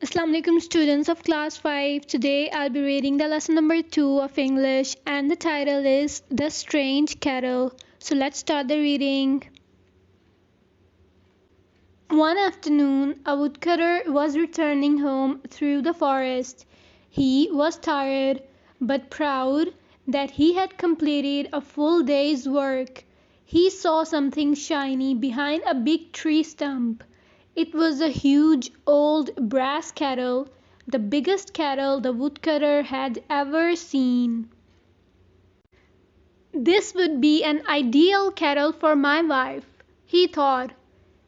Assalamu alaikum students of class 5. Today I'll be reading the lesson number 2 of English and the title is The Strange Kettle. So let's start the reading. One afternoon a woodcutter was returning home through the forest. He was tired but proud that he had completed a full day's work. He saw something shiny behind a big tree stump. It was a huge old brass kettle, the biggest kettle the woodcutter had ever seen. This would be an ideal kettle for my wife, he thought.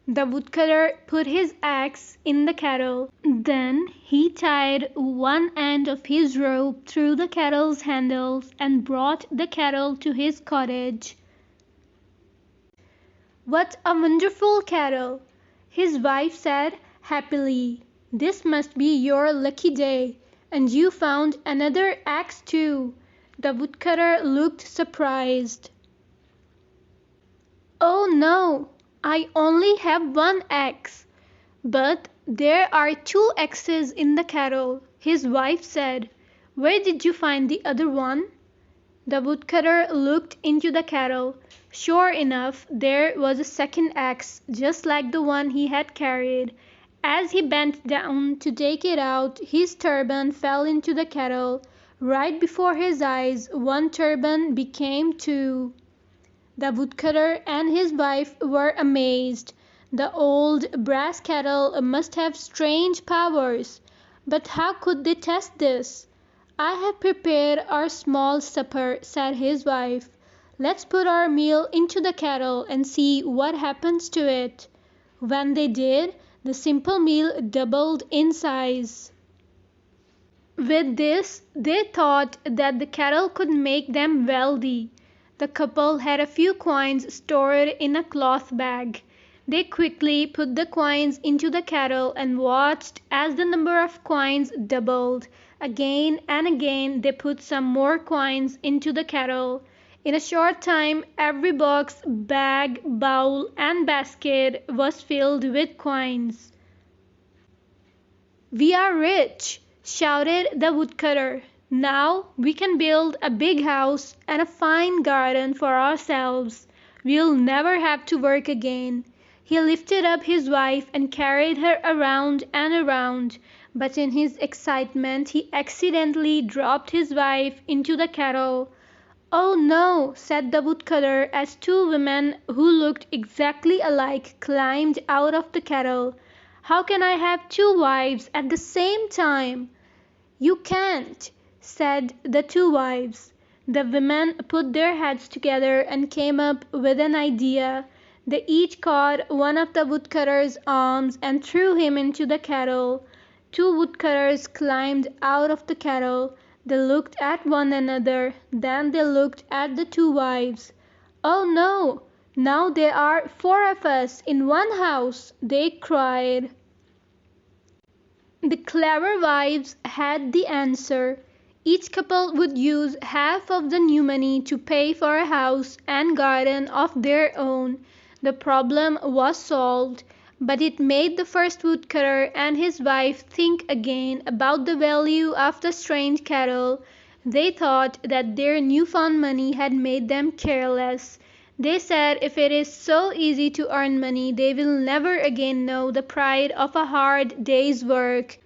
The woodcutter put his axe in the kettle. Then he tied one end of his rope through the kettle's handles and brought the kettle to his cottage. "What a wonderful kettle!" his wife said happily. "This must be your lucky day. And you found another axe too." The woodcutter looked surprised. "Oh no, I only have one axe." "But there are two axes in the kettle," his wife said. "Where did you find the other one?" The woodcutter looked into the kettle. Sure enough, there was a second axe, just like the one he had carried. As he bent down to take it out, his turban fell into the kettle. Right before his eyes, one turban became two. The woodcutter and his wife were amazed. The old brass kettle must have strange powers. But how could they test this? "I have prepared our small supper," said his wife. "Let's put our meal into the kettle and see what happens to it." When they did, the simple meal doubled in size. With this, they thought that the kettle could make them wealthy. The couple had a few coins stored in a cloth bag. They quickly put the coins into the kettle and watched as the number of coins doubled. Again and again they put some more coins into the kettle. In a short time every box, bag, bowl, and basket was filled with coins. "We are rich!" shouted the woodcutter. "Now we can build a big house and a fine garden for ourselves. We'll never have to work again." He lifted up his wife and carried her around and around, but in his excitement he accidentally dropped his wife into the kettle. "Oh no," said the woodcutter as two women who looked exactly alike climbed out of the kettle. "How can I have two wives at the same time?" "You can't," said the two wives. The women put their heads together and came up with an idea. They each caught one of the woodcutter's arms and threw him into the kettle. Two woodcutters climbed out of the kettle. They looked at one another. Then they looked at the two wives. "Oh no! Now there are four of us in one house!" they cried. The clever wives had the answer. Each couple would use half of the new money to pay for a house and garden of their own. The problem was solved, but it made the first woodcutter and his wife think again about the value of the strange kettle. They thought that their newfound money had made them careless. They said if it is so easy to earn money, they will never again know the pride of a hard day's work.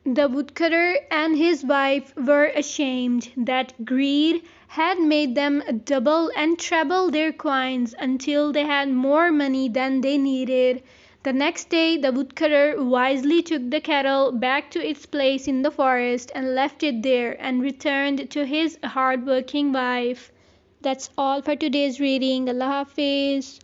The woodcutter and his wife were ashamed that greed had made them double and treble their coins until they had more money than they needed. The next day the woodcutter wisely took the kettle back to its place in the forest and left it there and returned to his hard-working wife. That's all for today's reading. Allah Hafiz.